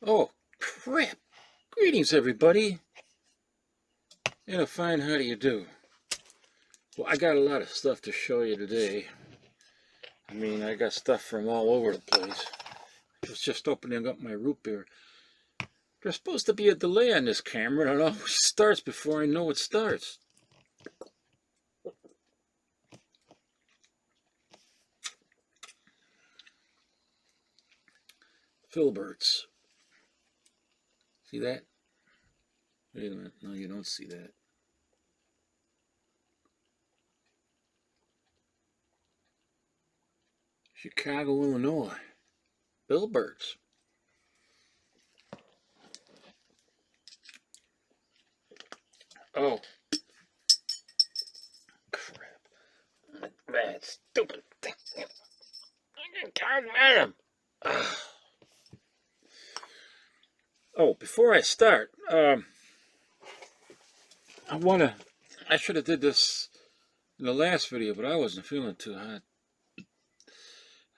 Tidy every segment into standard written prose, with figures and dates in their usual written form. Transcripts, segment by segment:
Oh, crap. Greetings, everybody. And a fine how do you do? Well, I got a lot of stuff to show you today. I mean, I got stuff from all over the place. I was just opening up my root beer. There's supposed to be a delay on this camera, and it always starts before I know it starts. Filberts. See that? Wait a minute. No, you don't see that. Chicago, Illinois. Filberts. Oh, crap. That stupid thing. I can't get him. Oh, before I start, I should have did this in the last video, but I wasn't feeling too hot. I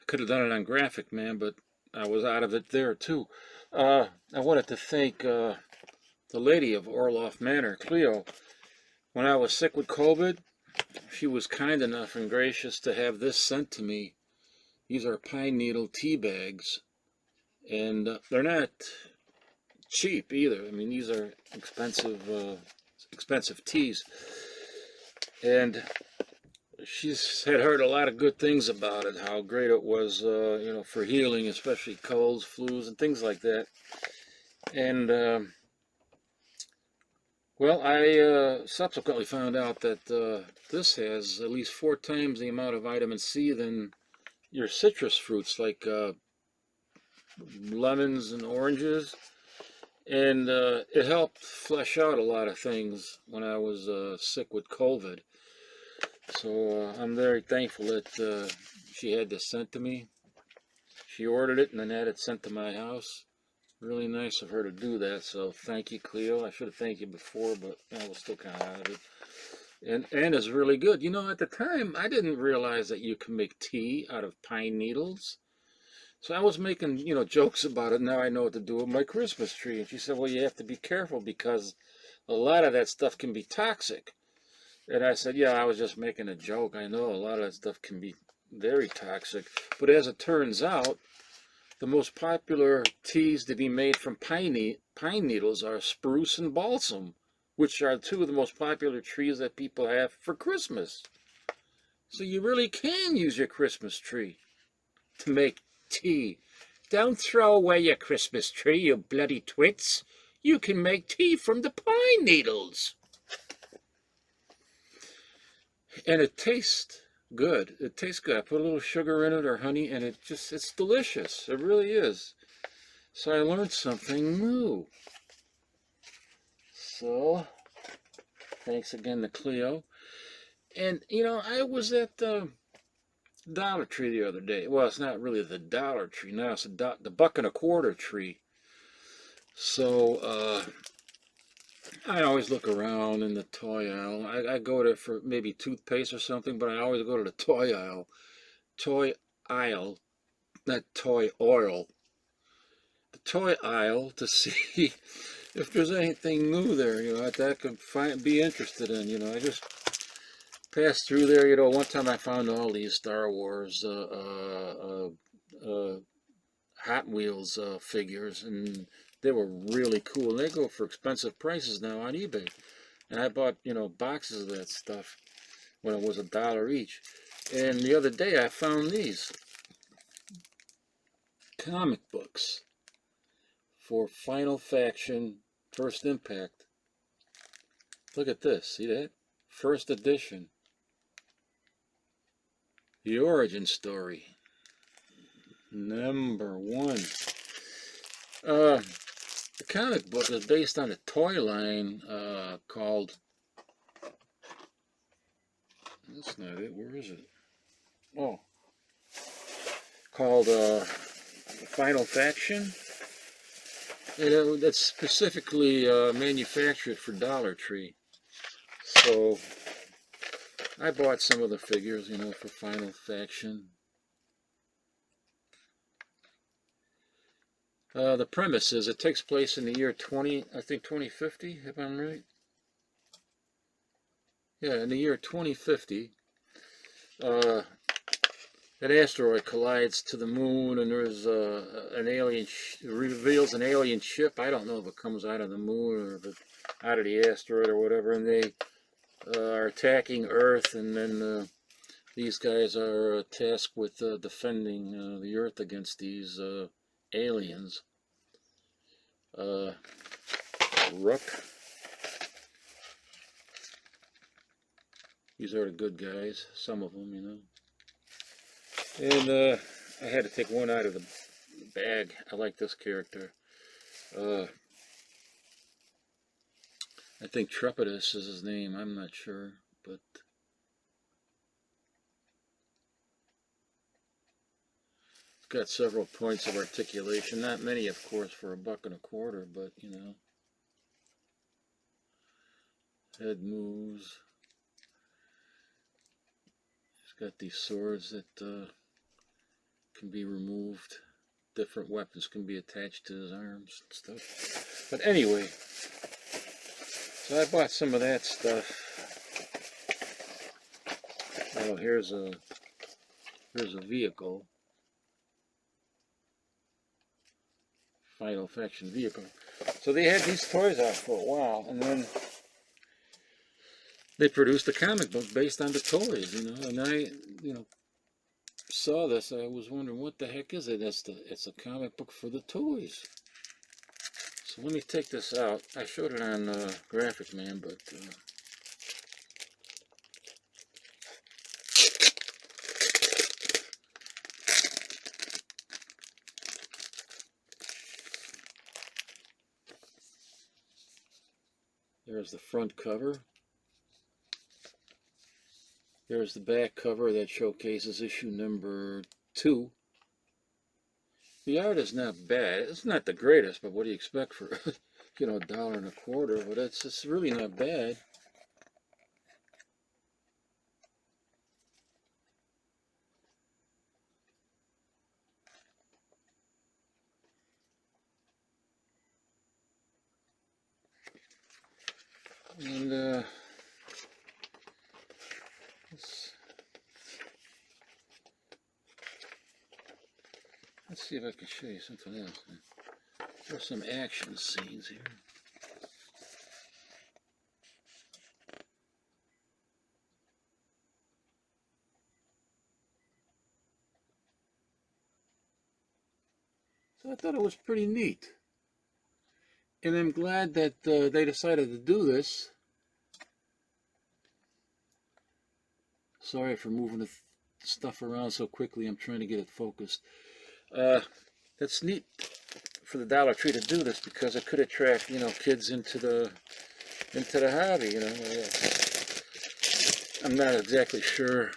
could have done it on Graphic Man, but I was out of it there too. I wanted to thank the lady of Orloff Manor, Cleo. When I was sick with COVID, she was kind enough and gracious to have this sent to me. These are pine needle tea bags, and they're not cheap either. I mean, these are expensive teas, and she's had heard a lot of good things about it, how great it was, for healing, especially colds, flus, and things like that. And, well, I subsequently found out that this has at least 4 times the amount of vitamin C than your citrus fruits, like lemons and oranges. And it helped flesh out a lot of things when I was sick with COVID. So I'm very thankful that she had this sent to me. She ordered it and then had it sent to my house. Really nice of her to do that, so thank you, Cleo. I should have thanked you before, but I was still kind of out of it. And it's really good. You know, at the time, I didn't realize that you can make tea out of pine needles. So I was making, jokes about it. Now I know what to do with my Christmas tree. And she said, well, you have to be careful because a lot of that stuff can be toxic. And I said, yeah, I was just making a joke. I know a lot of that stuff can be very toxic. But as it turns out, the most popular teas to be made from pine needles are spruce and balsam, which are 2 of the most popular trees that people have for Christmas. So you really can use your Christmas tree to make tea. Don't throw away your Christmas tree, you bloody twits. You can make tea from the pine needles. And it tastes good. It tastes good. I put a little sugar in it or honey, and it's delicious. It really is. So I learned something new. So, thanks again to Cleo. And, I was at the Dollar Tree the other day. Well, it's not really the Dollar Tree now. It's the buck and a quarter tree. So, I always look around in the toy aisle. I go there for maybe toothpaste or something, but I always go to the toy aisle. Toy aisle, not toy oil. The toy aisle to see if there's anything new there, that I could be interested in. I just passed through there. One time I found all these Star Wars Hot Wheels figures, and they were really cool. They go for expensive prices now on eBay. And I bought, boxes of that stuff when it was $1 each. And the other day I found these comic books for Final Faction First Impact. Look at this. See that? First edition. The origin story. Number 1. The comic book is based on a toy line called... That's not it. Where is it? Oh. Called Final Faction. And it's specifically manufactured for Dollar Tree. So I bought some of the figures, for Final Faction. The premise is it takes place in the year 2050, if I'm right. Yeah, in the year 2050, an asteroid collides to the moon, and there's an alien, reveals an alien ship. I don't know if it comes out of the moon or if it, out of the asteroid or whatever, and they are attacking Earth, and then these guys are tasked with defending the Earth against these aliens. Rook. These are the good guys, some of them, you know. And I had to take one out of the bag. I like this character. I think Trepidus is his name. I'm not sure, but it's got several points of articulation. Not many, of course, for $1.25, but you know. Head moves. He's got these swords that can be removed. Different weapons can be attached to his arms and stuff. But anyway, so I bought some of that stuff. Oh, here's a vehicle. Final Faction vehicle. So they had these toys out for a while, and then they produced a comic book based on the toys, you know. And I, you know, saw this. I was wondering, what the heck is it? It's a comic book for the toys. So let me take this out. I showed it on Graphic Man, but there's the front cover. There's the back cover that showcases issue number 2. The art is not bad. It's not the greatest, but what do you expect for, you know, $1.25? But it's really not bad. And let's see if I can show you something else. There's some action scenes here. So I thought it was pretty neat. And I'm glad that they decided to do this. Sorry for moving the stuff around so quickly. I'm trying to get it focused. That's neat for the Dollar Tree to do this, because it could attract, you know, kids into the hobby, you know. I'm not exactly sure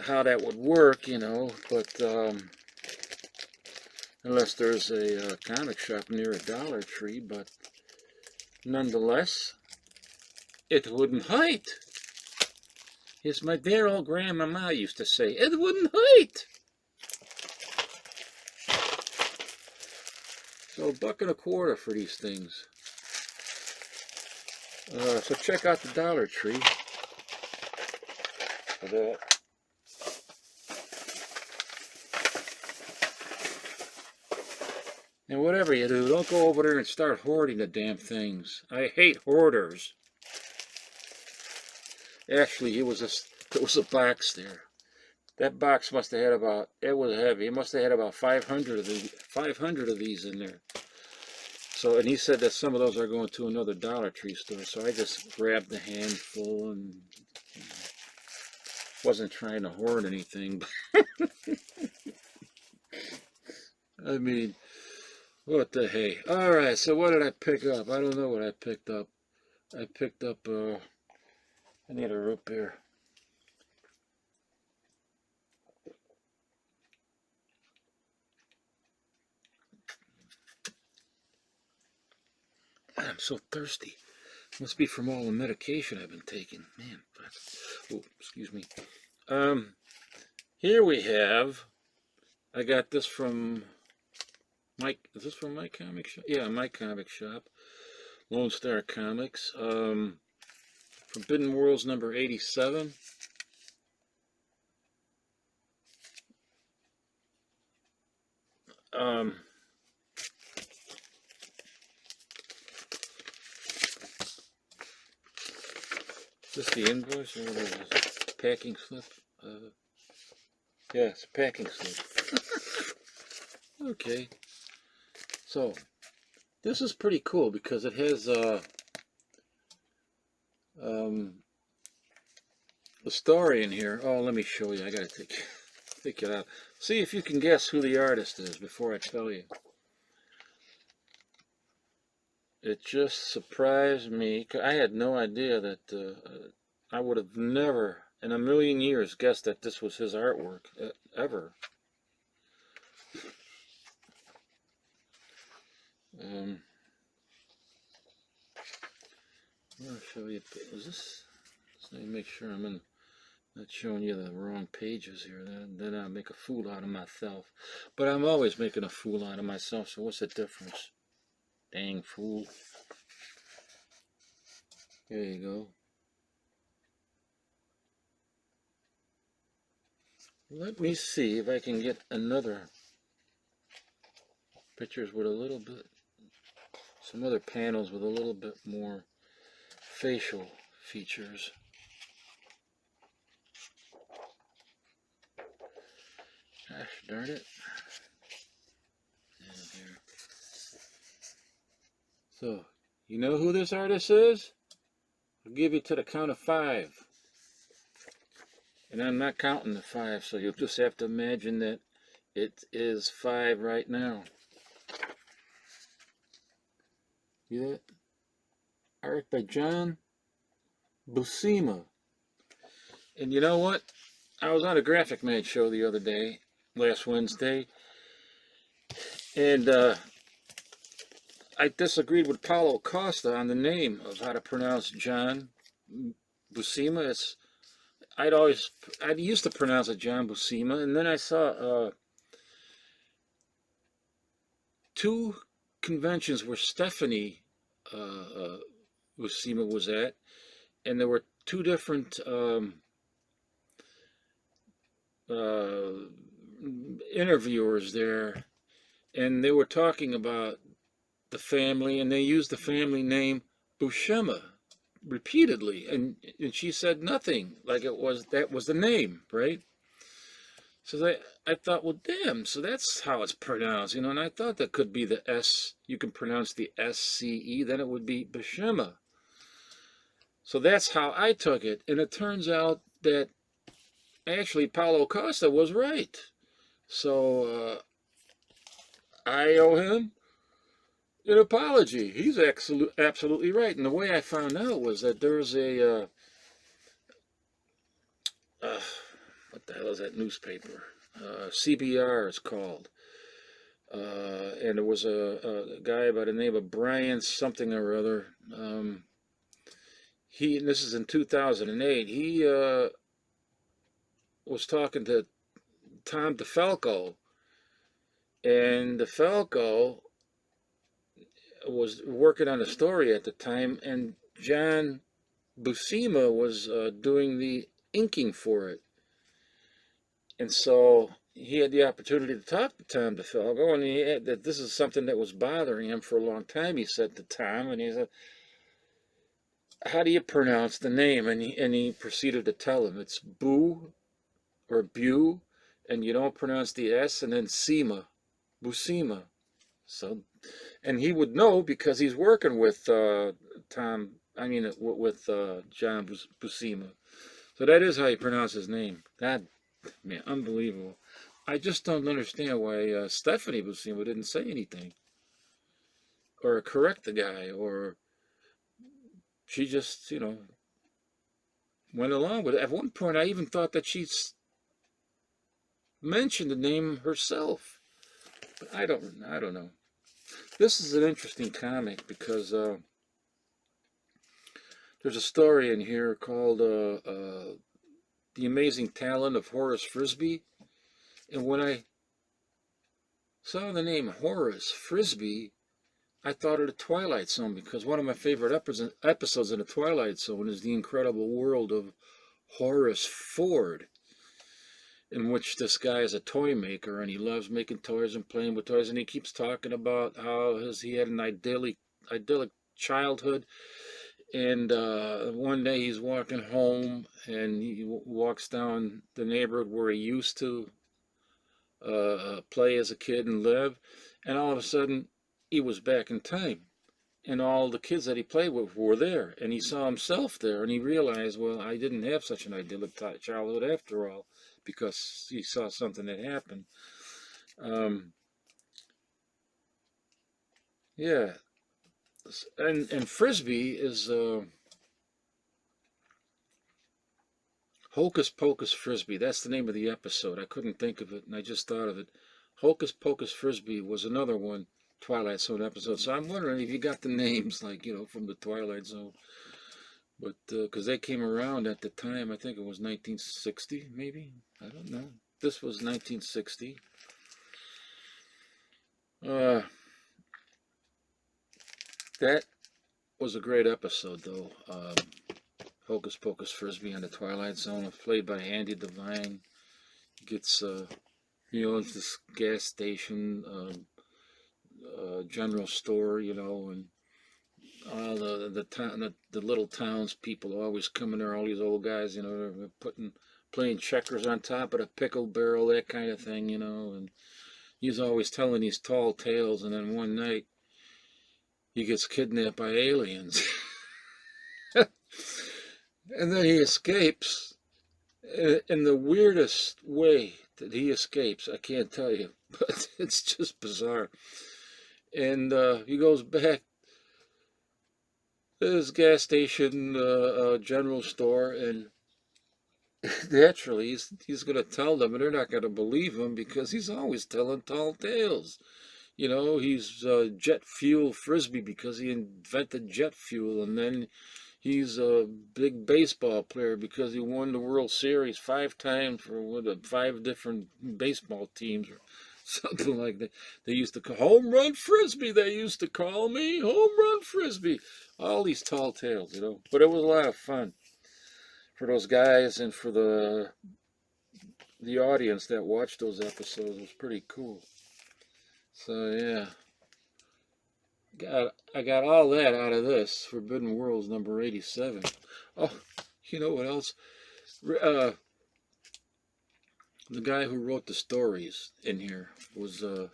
how that would work, you know, but unless there's a comic shop near a Dollar Tree, but nonetheless, it wouldn't hurt. As my dear old grandmama used to say, it wouldn't hurt. So $1.25 for these things. So check out the Dollar Tree for that. And whatever you do, don't go over there and start hoarding the damn things. I hate hoarders. Actually, there was a box there. That box must have had about, it was heavy. It must have had about 500 of these in there. So, and he said that some of those are going to another Dollar Tree store. So I just grabbed a handful and wasn't trying to hoard anything. I mean, what the hey. All right, so what did I pick up? I don't know what I picked up. I picked up, I need a root beer. God, I'm so thirsty. Must be from all the medication I've been taking. Man, oh, excuse me. Here we have, I got this from Mike, is this from my comic shop? Yeah, my comic shop. Lone Star Comics. Forbidden Worlds number 87. Um, is this the invoice or what is this? Packing slip? Yeah, it's a packing slip. Okay. So, this is pretty cool because it has a story in here. Oh, let me show you. I gotta take it out. See if you can guess who the artist is before I tell you. It just surprised me. I had no idea that I would have never in a million years guessed that this was his artwork ever. I'll show you. Is this? Let me make sure I'm not showing you the wrong pages here. Then I'll make a fool out of myself. But I'm always making a fool out of myself. So what's the difference? Dang fool. There you go. Let me see if I can get another pictures with a little bit, some other panels with a little bit more facial features. Gosh darn it. Here. So, you know who this artist is? I'll give you to the count of 5. And I'm not counting the 5, so you'll just have to imagine that it is 5 right now. See that? Art by John Buscema. And you know what? I was on a Graphic Mag show the other day, last Wednesday, and I disagreed with Paulo Costa on the name of how to pronounce John Buscema. I used to pronounce it John Buscema, and then I saw 2 conventions where Stephanie Buscema was at, and there were 2 different interviewers there, and they were talking about the family, and they used the family name Buscema repeatedly, and she said nothing, like that was the name, right? So I thought, well, damn, so that's how it's pronounced, you know, and I thought that could be the S, you can pronounce the SCE, then it would be Buscema. So that's how I took it, and it turns out that actually Paulo Costa was right. So I owe him an apology. He's absolutely right. And the way I found out was that there's a what the hell is that newspaper? CBR is called. And there was a guy by the name of Brian something or other. And this is in 2008. He was talking to Tom DeFalco, and DeFalco was working on a story at the time, and John Buscema was doing the inking for it. And so he had the opportunity to talk to Tom DeFalco, and he had that this is something that was bothering him for a long time, he said to Tom, and he said, how do you pronounce the name? And he proceeded to tell him it's Boo or Bu, and you don't pronounce the S, and then Sema, Buscema. So, and he would know because he's working with John Buscema. So that is how you pronounce his name. God, man, unbelievable. I just don't understand why Stephanie Buscema didn't say anything or correct the guy, or she just, you know, went along with it. At one point, I even thought that she mentioned the name herself, but I don't know. This is an interesting comic because there's a story in here called The Amazing Talent of Horace Frisbee. And when I saw the name Horace Frisbee, I thought of the Twilight Zone, because one of my favorite episodes in the Twilight Zone is the incredible world of Horace Ford, in which this guy is a toy maker and he loves making toys and playing with toys, and he keeps talking about how he had an idyllic childhood. And one day he's walking home and he walks down the neighborhood where he used to play as a kid and live, and all of a sudden he was back in time, and all the kids that he played with were there, and he saw himself there, and he realized, well, I didn't have such an idyllic childhood after all, because he saw something that happened. Yeah, and Frisbee is Hocus Pocus Frisbee. That's the name of the episode. I couldn't think of it, and I just thought of it. Hocus Pocus Frisbee was another one Twilight Zone episode. So I'm wondering if you got the names, like, from the Twilight Zone. But because they came around at the time, I think it was 1960, maybe. I don't know. This was 1960. That was a great episode, though. Hocus Pocus Frisbee on the Twilight Zone, played by Andy Devine. Gets he owns this gas station, general store, and all the little towns people always come in there. All these old guys, they're playing checkers on top of a pickle barrel, that kind of thing, and he's always telling these tall tales. And then one night he gets kidnapped by aliens. And then he escapes in the weirdest way that he escapes. I can't tell you, but it's just bizarre. And he goes back to his gas station, general store, and naturally he's going to tell them, and they're not going to believe him because he's always telling tall tales. He's jet fuel Frisbee because he invented jet fuel, and then he's a big baseball player because he won the World Series 5 times for 5 different baseball teams or something like that. They used to call Home Run Frisbee. They used to call me Home Run Frisbee. All these tall tales, But it was a lot of fun for those guys and for the audience that watched those episodes. It was pretty cool. So yeah. I got all that out of this. Forbidden Worlds number 87. Oh, you know what else? The guy who wrote the stories in here was, his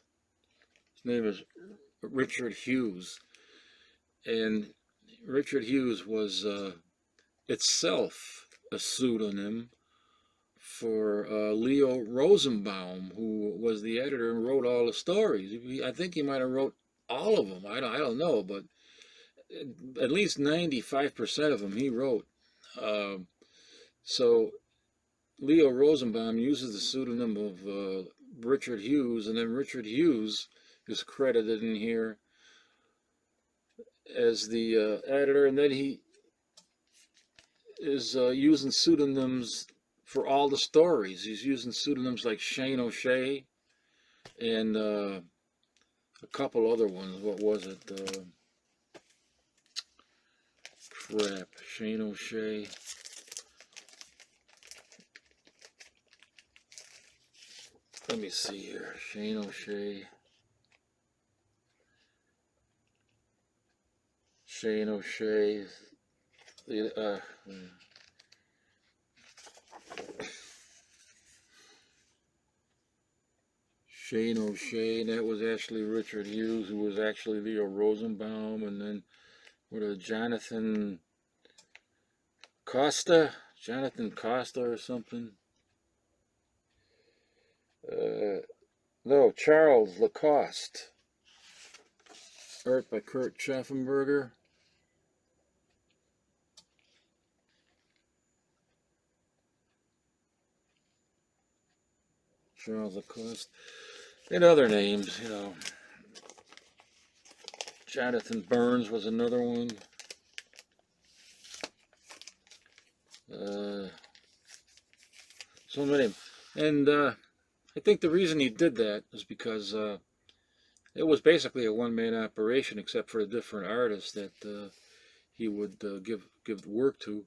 name is Richard Hughes. And Richard Hughes was itself a pseudonym for Leo Rosenbaum, who was the editor and wrote all the stories. I think he might have wrote all of them. I don't know, but at least 95% of them he wrote. So Leo Rosenbaum uses the pseudonym of Richard Hughes, and then Richard Hughes is credited in here as the editor, and then he is using pseudonyms for all the stories. He's using pseudonyms like Shane O'Shea and a couple other ones. What was it? Crap, Shane O'Shea. Let me see here. Shane O'Shea. Shane O'Shea. Shane O'Shea, and that was actually Richard Hughes, who was actually Leo Rosenbaum, and then Jonathan Costa or something. No, Charles Lacoste. Art by Kurt Schaffenberger. Charles Lacoste. And other names, Jonathan Burns was another one. So many. And I think the reason he did that is because It was basically a one-man operation, except for the different artists that he would give work to,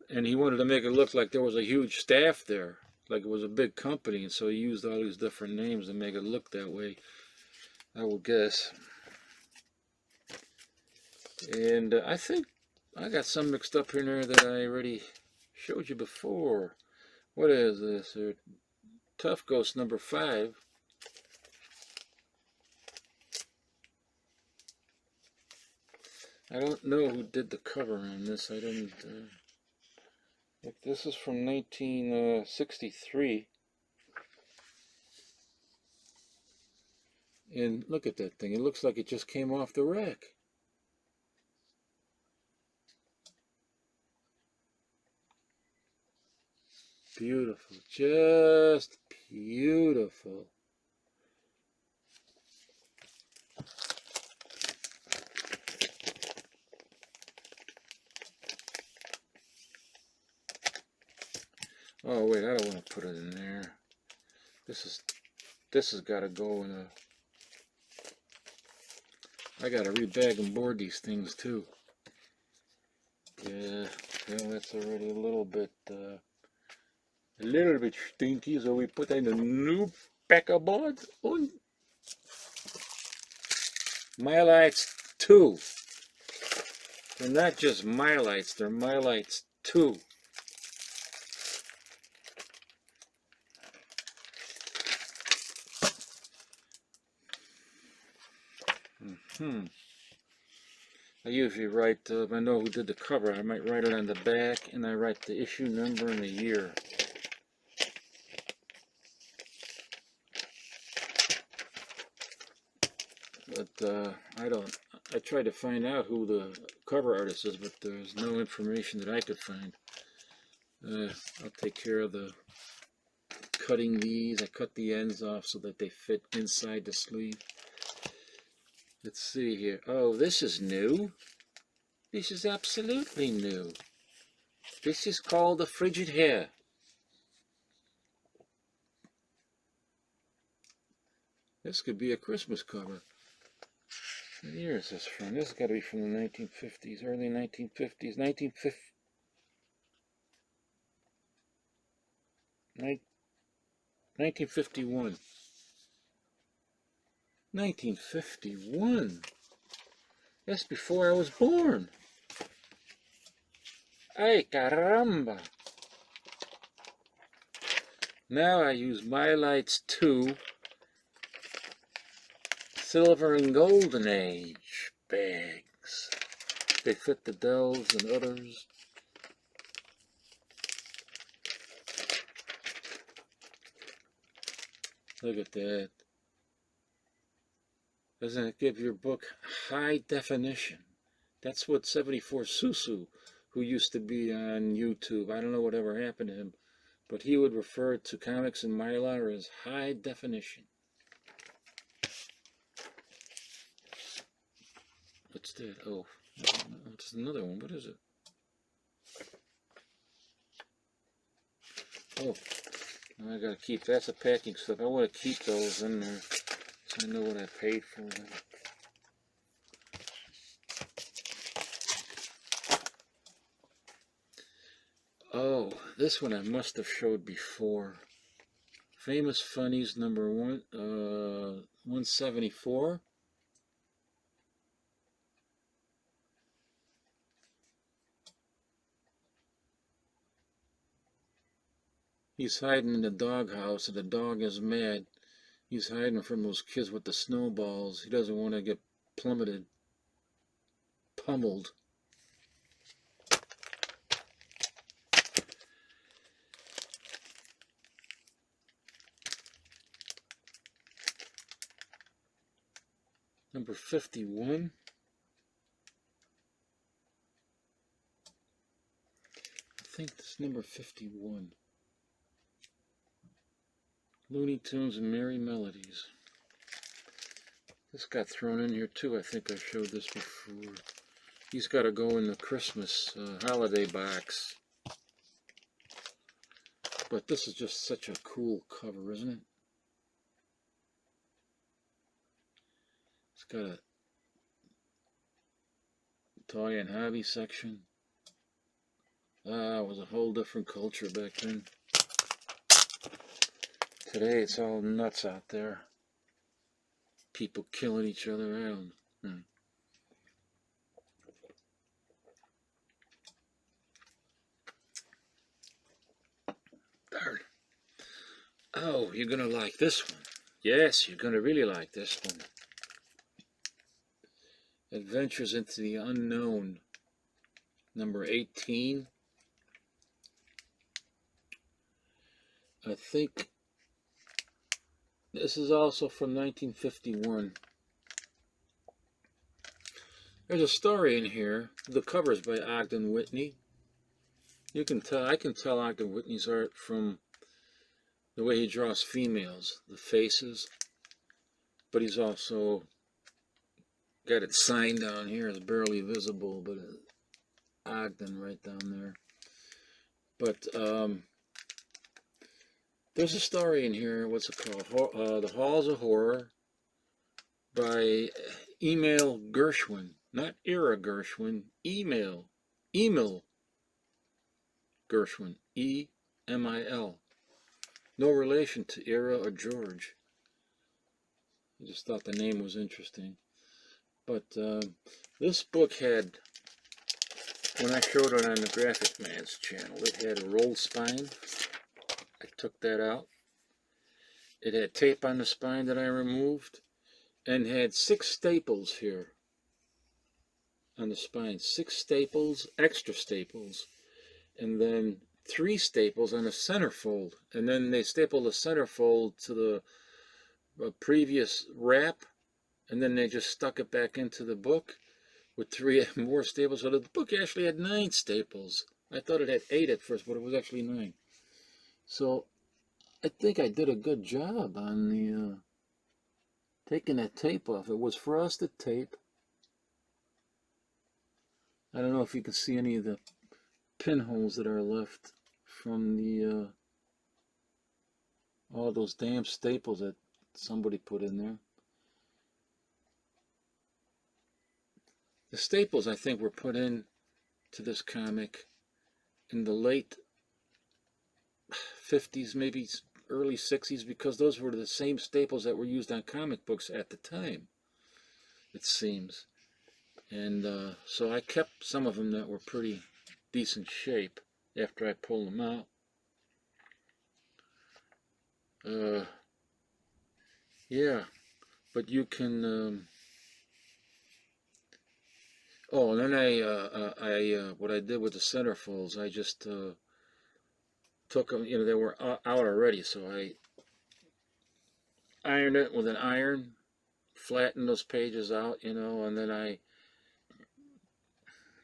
and he wanted to make it look like there was a huge staff there, like it was a big company, and so he used all these different names to make it look that way, I would guess. And I think I got some mixed up in there that I already showed you before. What is this? Tough Ghost number 5. I don't know who did the cover on this. I didn't. Look, this is from 1963. And look at that thing. It looks like it just came off the rack. Beautiful. Just beautiful. Oh wait, I don't want to put it in there. This has got to go in a. I got to rebag and board these things too. Yeah, well, that's already a little bit stinky, so we put in a new pack of boards on. Mylites 2. They're not just Mylites, they're Mylites 2. I usually write, if I know who did the cover, I might write it on the back, and I write the issue number and the year. But I don't. I tried to find out who the cover artist is, but there's no information that I could find. I'll take care of the cutting these. I cut the ends off so that they fit inside the sleeve. Let's see here. Oh, this is new. This is absolutely new. This is called the Frigid Hair. This could be a Christmas cover. What year is this from? This has got to be from the 1950s, early 1950s, 1951. 1951. That's before I was born. Ay, caramba. Now I use Mylites 2 Silver and Golden Age bags. They fit the Dells and others. Look at that. Doesn't it give your book high definition? That's what 74 Susu, who used to be on YouTube, I don't know whatever happened to him, but he would refer to comics in Mylar as high definition. What's that? Oh, it's another one. What is it? Oh, I gotta keep. That's a packing stuff. I want to keep those in there so I know what I paid for them. Oh, this one I must have showed before. Famous Funnies number 174. He's hiding in the doghouse, and the dog is mad. He's hiding from those kids with the snowballs. He doesn't want to get plummeted, pummeled. Number 51. I think it's number 51. Looney Tunes and Merry Melodies. This got thrown in here too. I think I showed this before. He's got to go in the Christmas holiday box. But this is just such a cool cover, isn't it? It's got a toy and hobby section. It was a whole different culture back then. Today it's all nuts out there. People killing each other around. Darn. Oh, you're gonna like this one. Yes, you're gonna really like this one. Adventures into the Unknown, number 18. I think this is also from 1951. There's a story in here. The cover's by Ogden Whitney. You can tell, I can tell Ogden Whitney's art from the way he draws females, the faces. But he's also got it signed down here. It's barely visible, but Ogden right down there. But there's a story in here. What's it called? The Halls of Horror by Emil Gershwin. Not Ira Gershwin. Emil Gershwin. E-M-I-L. No relation to Ira or George. I just thought the name was interesting. But this book had, when I showed it on the Graphic Man's channel, it had a rolled spine. I took that out. It had tape on the spine that I removed, and had 6 staples here on the spine. 6 staples, extra staples, and then 3 staples on the centerfold. And then they stapled the centerfold to the previous wrap, and then they just stuck it back into the book with 3 more staples. So the book actually had 9 staples. I thought it had 8 at first, but it was actually 9. So I think I did a good job on the taking that tape off. It was frosted tape. I don't know if you can see any of the pinholes that are left from the all those damn staples that somebody put in there. The staples, I think, were put in to this comic in the late 50s, maybe early 60s, because those were the same staples that were used on comic books at the time, it seems. And so I kept some of them that were pretty decent shape after I pulled them out. Yeah, but you can oh, and then what I did with the centerfolds, I just took them, you know, they were out already, so I ironed it with an iron, flattened those pages out, you know, and then I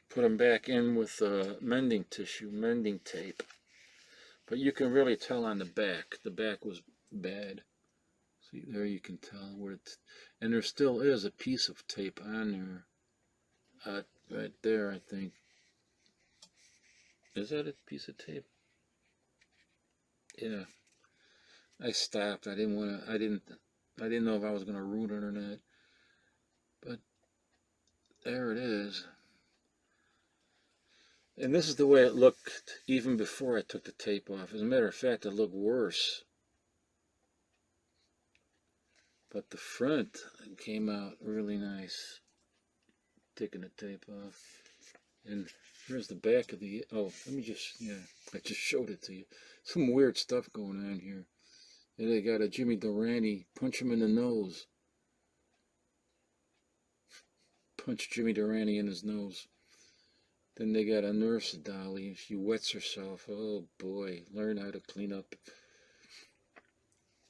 put them back in with mending tissue, mending tape. But you can really tell on the back was bad. See, there you can tell where it's, and there still is a piece of tape on there, right there, I think. Is that a piece of tape? Yeah. I stopped. I didn't want to. I didn't know if I was going to ruin it or not. But there it is. And this is the way it looked even before I took the tape off. As a matter of fact, it looked worse. But the front came out really nice, taking the tape off. And here's the back of the, oh, let me just, yeah, I just showed it to you. Some weird stuff going on here. And they got a Jimmy Durante, punch him in the nose. Punch Jimmy Durante in his nose. Then they got a nurse dolly. She wets herself. Oh boy, learn how to clean up.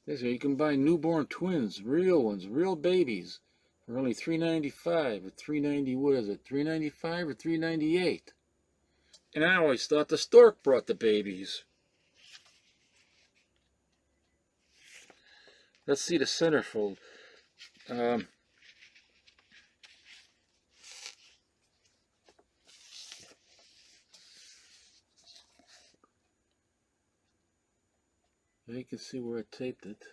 So you can buy newborn twins, real ones, real babies, for only $3.95 or $3.90. What is it? $3.95 or $3.98? And I always thought the stork brought the babies. Let's see the centerfold. You can see where I taped it.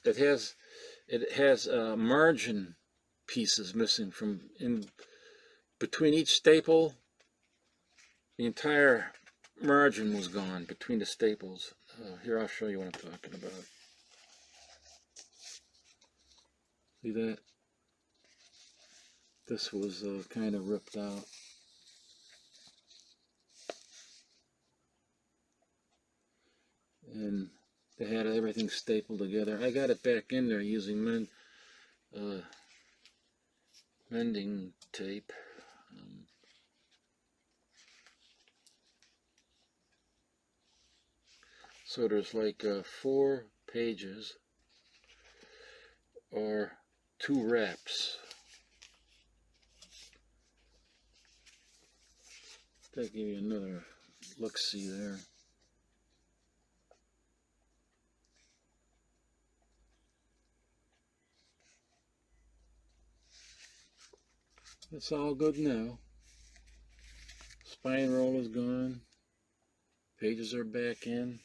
it has margin pieces missing from in between each staple. The entire margin was gone between the staples. Here, I'll show you what I'm talking about. See that? This was kind of ripped out. And they had everything stapled together. I got it back in there using mending tape. So there's like 4 pages or 2 wraps. I'll give you another look-see there. It's all good now. Spine roll is gone. Pages are back in.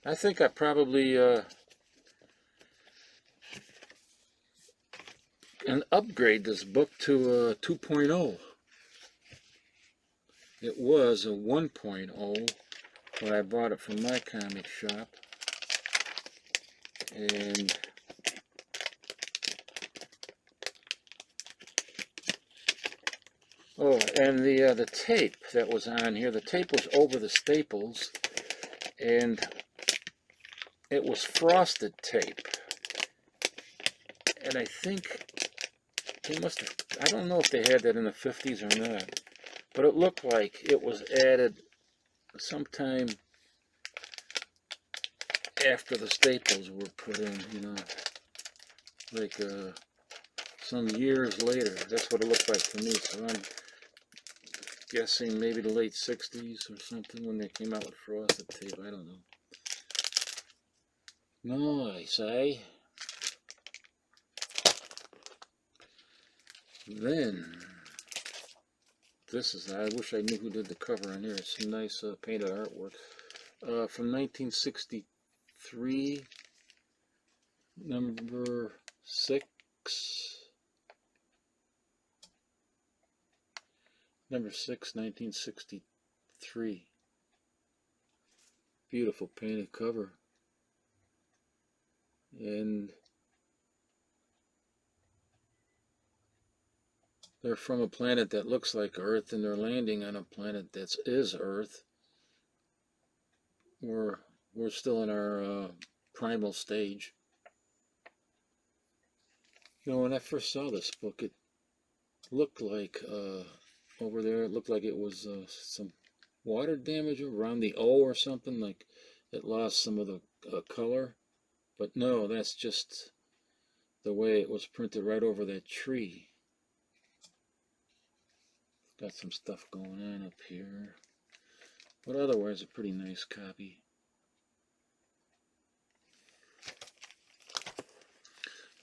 I think I probably and upgrade this book to 2.0. It was a 1.0 when I bought it from my comic shop, and and the tape that was on here, the tape was over the staples, and it was frosted tape, and I think they must have, I don't know if they had that in the 50s or not, but it looked like it was added sometime after the staples were put in, you know, like some years later. That's what it looked like to me, so I'm guessing maybe the late 60s or something when they came out with frosted tape. I don't know. Nice, eh? Then, this is, I wish I knew who did the cover on here. It's some nice painted artwork. From 1963, number 6. Number 6, 1963. Beautiful painted cover. And they're from a planet that looks like Earth, and they're landing on a planet that is Earth. We're still in our primal stage. You know, when I first saw this book, it looked like over there, it looked like it was some water damage around the O or something, like it lost some of the color. But no, that's just the way it was printed right over that tree. Got some stuff going on up here, but otherwise a pretty nice copy.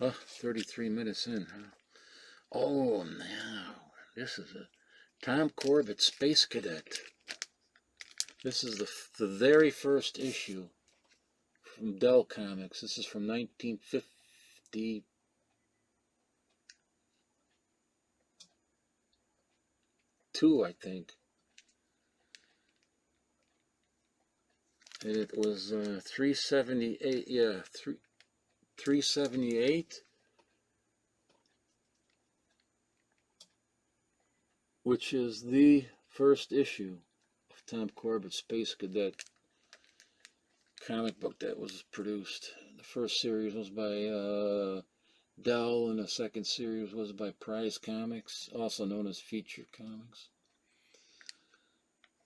Oh, 33 minutes in, huh? Oh, now, this is a Tom Corbett Space Cadet. This is the very first issue from Dell Comics. This is from 1952, I think. And it was 378, yeah, 378, which is the first issue of Tom Corbett's Space Cadet comic book that was produced. The first series was by Dell, and the second series was by Prize Comics, also known as Feature Comics.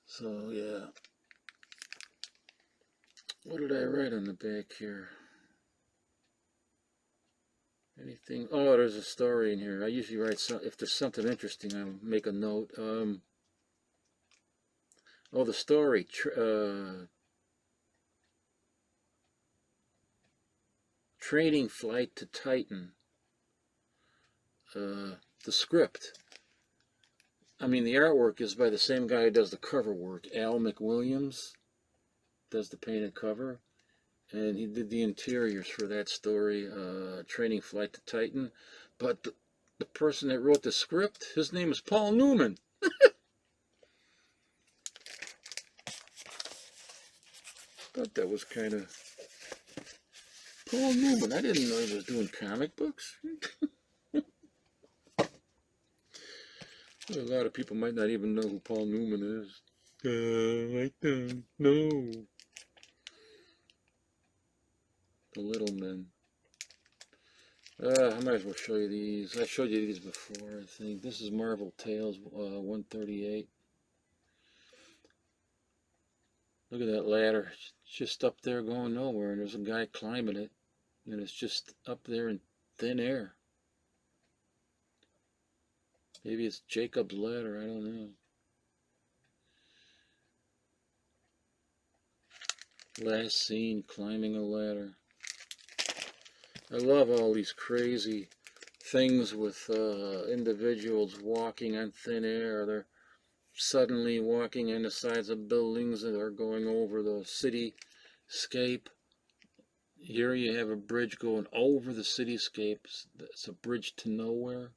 So, yeah. What did I write on the back here? Anything? Oh, there's a story in here. I usually write, if there's something interesting, I'll make a note. Oh, the story. Training Flight to Titan. The script. I mean, the artwork is by the same guy who does the cover work. Al McWilliams does the painted cover. and he did the interiors for that story, Training Flight to Titan. But the person that wrote the script, his name is Paul Newman. Thought that was kind of Paul Newman. I didn't know he was doing comic books. A lot of people might not even know who Paul Newman is. I don't know. The Little Men. I might as well show you these. I showed you these before, I think. This is Marvel Tales 138. Look at that ladder. It's just up there going nowhere, and there's a guy climbing it, and it's just up there in thin air. Maybe it's Jacob's ladder, I don't know. Last scene, climbing a ladder. I love all these crazy things with individuals walking on thin air. They're suddenly walking on the sides of buildings that are going over the cityscape. Here you have a bridge going over the cityscape. It's a bridge to nowhere.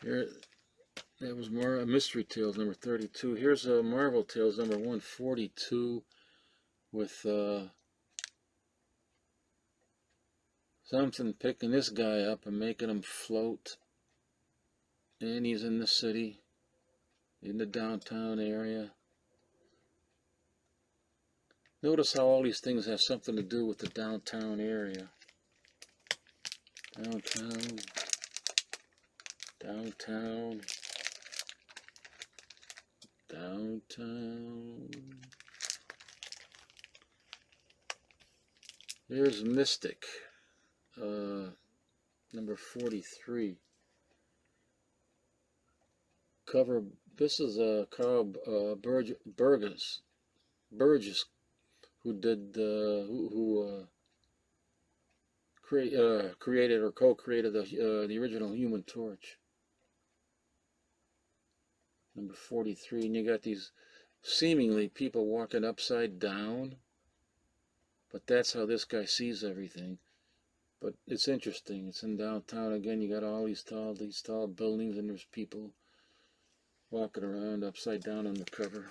Here, that was more Mystery Tales number 32. Here's a Marvel Tales number 142 with something picking this guy up and making him float. And he's in the city, in the downtown area. Notice how all these things have something to do with the downtown area. Downtown. Downtown. Downtown. Here's Mystic, number 43. Cover. This is Carl Burgess, who did created or co-created the original Human Torch. Number 43, and you got these seemingly people walking upside down, but that's how this guy sees everything. But it's interesting. It's in downtown again. You got all these tall buildings, and there's people walking around upside down on the cover.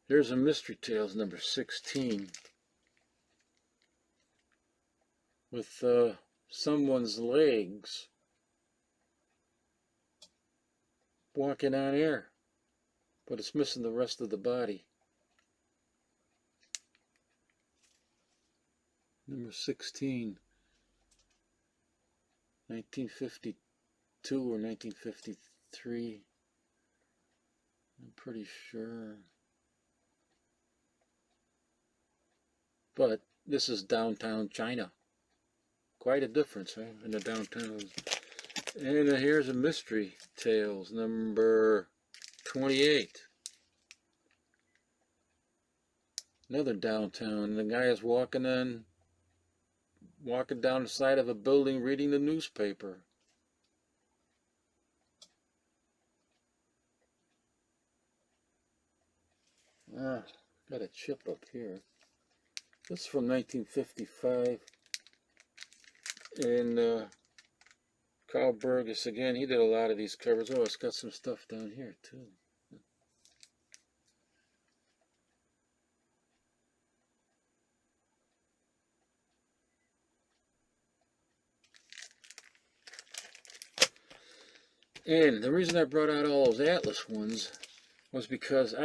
Here's a Mystery Tales number 16 with someone's legs walking on air, but it's missing the rest of the body. Number 16, 1952 or 1953, I'm pretty sure. But this is downtown China. Quite a difference, huh, in the downtowns. And here's a Mystery Tales number 28. Another downtown. And the guy is walking down the side of a building reading the newspaper. Got a chip up here. This is from 1955. And Carl Burgess, again, he did a lot of these covers. Oh, it's got some stuff down here, too. And the reason I brought out all those Atlas ones was because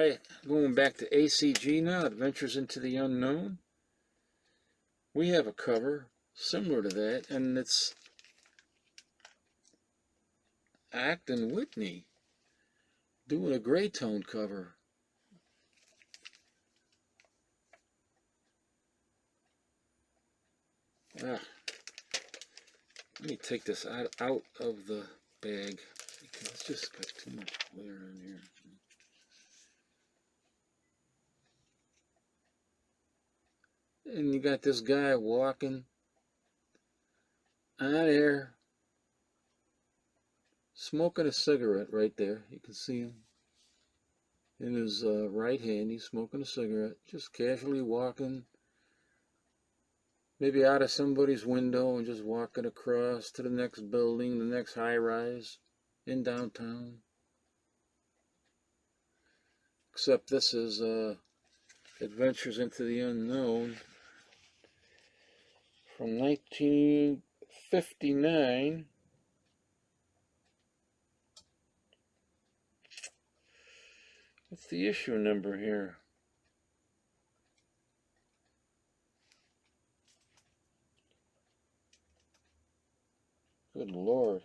going back to ACG now, Adventures into the Unknown, we have a cover similar to that, and it's Acton Whitney doing a gray tone cover. Let me take this out of the bag because it's just got too much glare in here. And you got this guy walking on air, smoking a cigarette right there. You can see him in his right hand. He's smoking a cigarette, just casually walking, maybe out of somebody's window and just walking across to the next building, the next high rise in downtown. Except this is Adventures into the Unknown from 1959. What's the issue number here? Good Lord.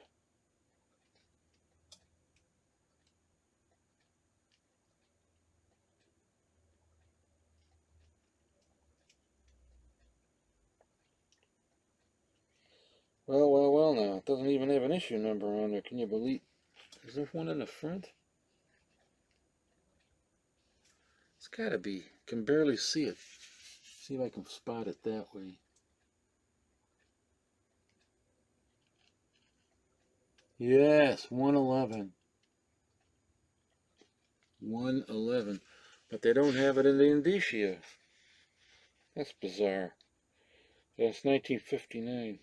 Well, now. It doesn't even have an issue number on there. Can you believe? Is there one in the front? It's gotta be. Can barely see it. See if I can spot it that way. Yes, 111. 111. But they don't have it in the indicia. That's bizarre. That's 1959.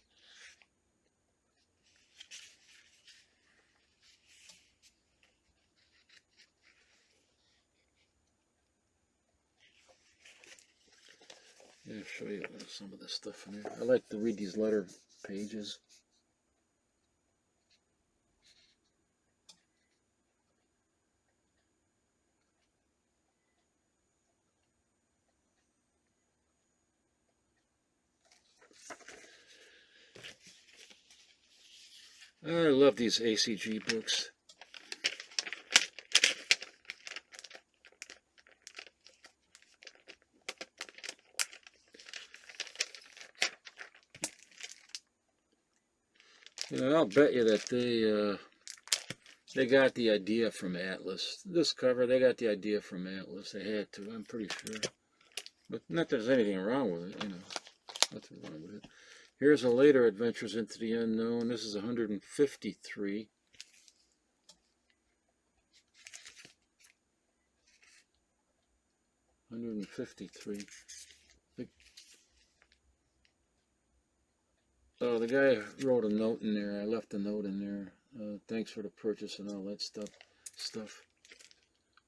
Yeah, I'll show you some of this stuff in there. I like to read these letter pages. I love these ACG books. You know, I'll bet you that they got the idea from Atlas. This cover, they got the idea from Atlas. They had to, I'm pretty sure. But not that there's anything wrong with it, you know. Nothing wrong with it. Here's a later Adventures into the Unknown. This is 153. Oh, the guy wrote a note in there. I left a note in there. Thanks for the purchase and all that stuff.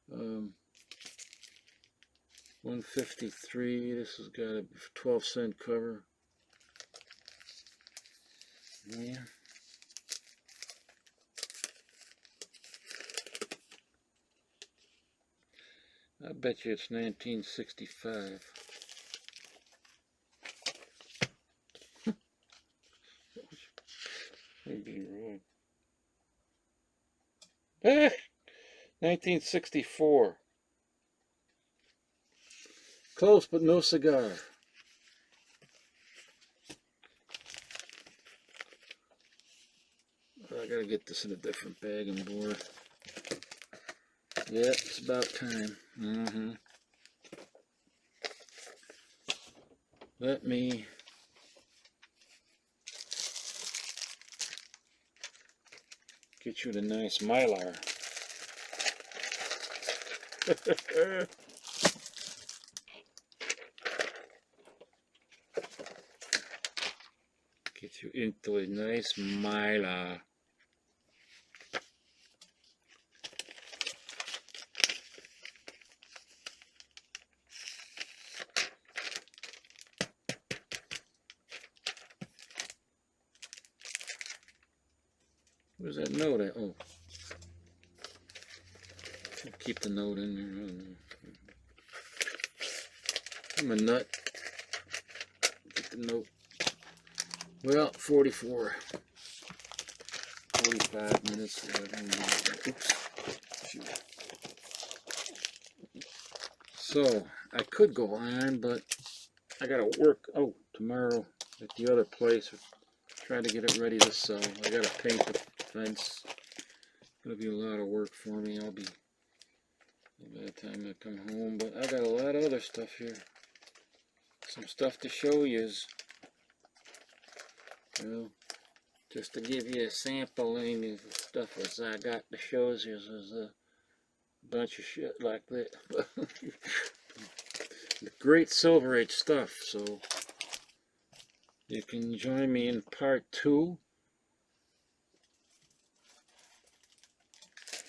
153. This has got a 12-cent cover. Yeah. I bet you it's 1965. Maybe wrong. 1964. Close, but no cigar. I gotta get this in a different bag and board. Yeah, it's about time. Let me get you the nice Mylar. Get you into a nice Mylar. Where's that note at? Oh. Keep the note in there. I'm a nut. Get the note. Well, 45 minutes. Oops. Shoot. So, I could go on, but I gotta work tomorrow at the other place. Trying to get it ready to sell. I gotta paint the fence. It's gonna be a lot of work for me. I'll be by the time I come home, but I got a lot of other stuff here. some stuff to show you. Well, just to give you a sampling of stuff as I got to show you, is a bunch of shit like that. Great Silver Age stuff. So you can join me in part 2.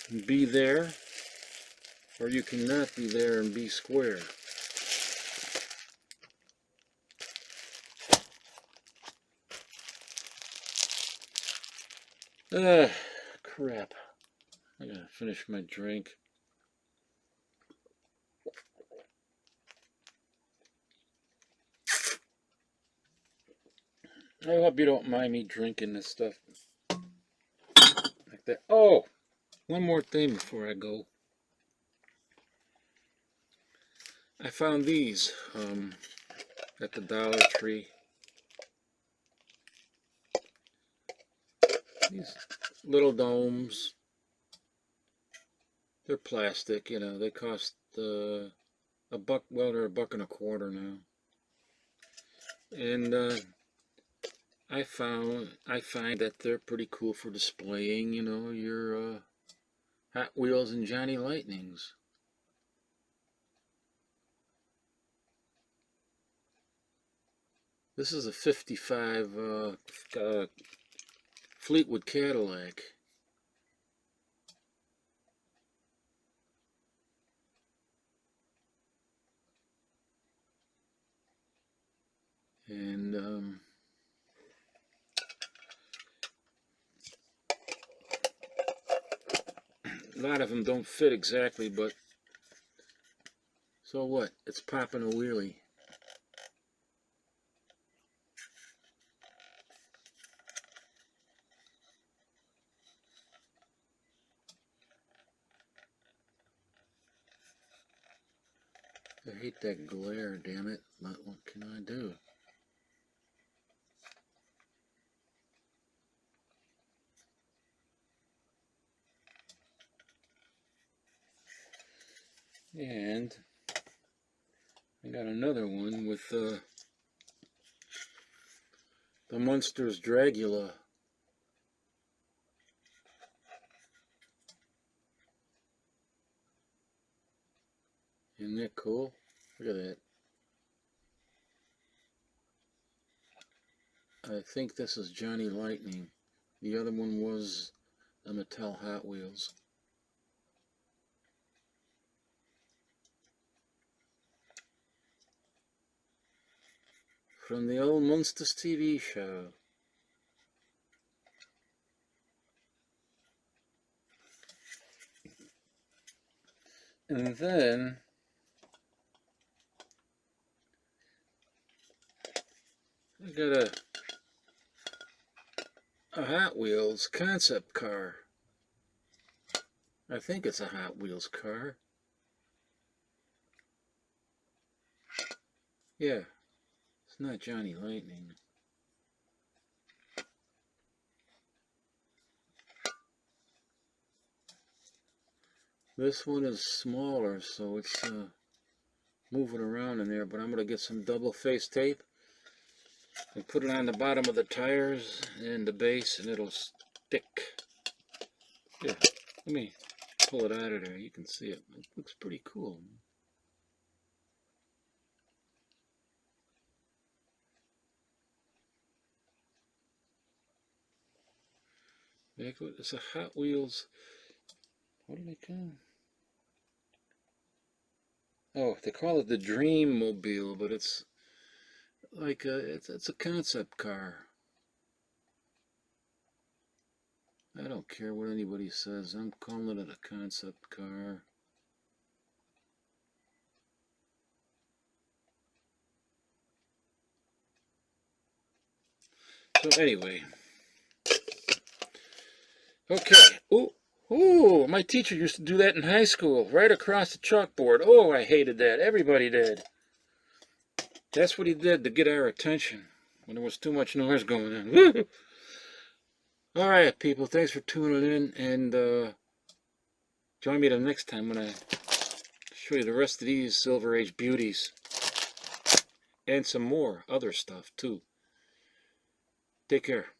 And be there, or you cannot be there and be square. Crap. I gotta finish my drink. I hope you don't mind me drinking this stuff like that. Oh, one more thing before I go. I found these at the Dollar Tree. These little domes. They're plastic, you know. They cost $1. Well, they're $1.25 now. And I find that they're pretty cool for displaying, you know, your Hot Wheels and Johnny Lightnings. This is a '55 Fleetwood Cadillac. And a lot of them don't fit exactly, but so what? It's popping a wheelie. I hate that glare, damn it, but what can I do? And I got another one with the Munsters Dragula. Isn't that cool? Look at that. I think this is Johnny Lightning. The other one was the Mattel Hot Wheels. From the old Munsters TV show. And then I got a Hot Wheels concept car. I think it's a Hot Wheels car. Yeah, it's not Johnny Lightning. This one is smaller, so it's moving around in there, but I'm going to get some double face tape and put it on the bottom of the tires and the base, and it'll stick. Yeah, let me pull it out of there. You can see it. It looks pretty cool. It's a Hot Wheels. What do they call it? Oh, they call it the Dream Mobile, but it's like it's a concept car. I don't care what anybody says. I'm calling it a concept car. So anyway, okay. Ooh, my teacher used to do that in high school, right across the chalkboard. Oh, I hated that. Everybody did. That's what he did to get our attention when there was too much noise going on. All right, people, thanks for tuning in, and join me the next time when I show you the rest of these Silver Age beauties. and some more other stuff too. Take care.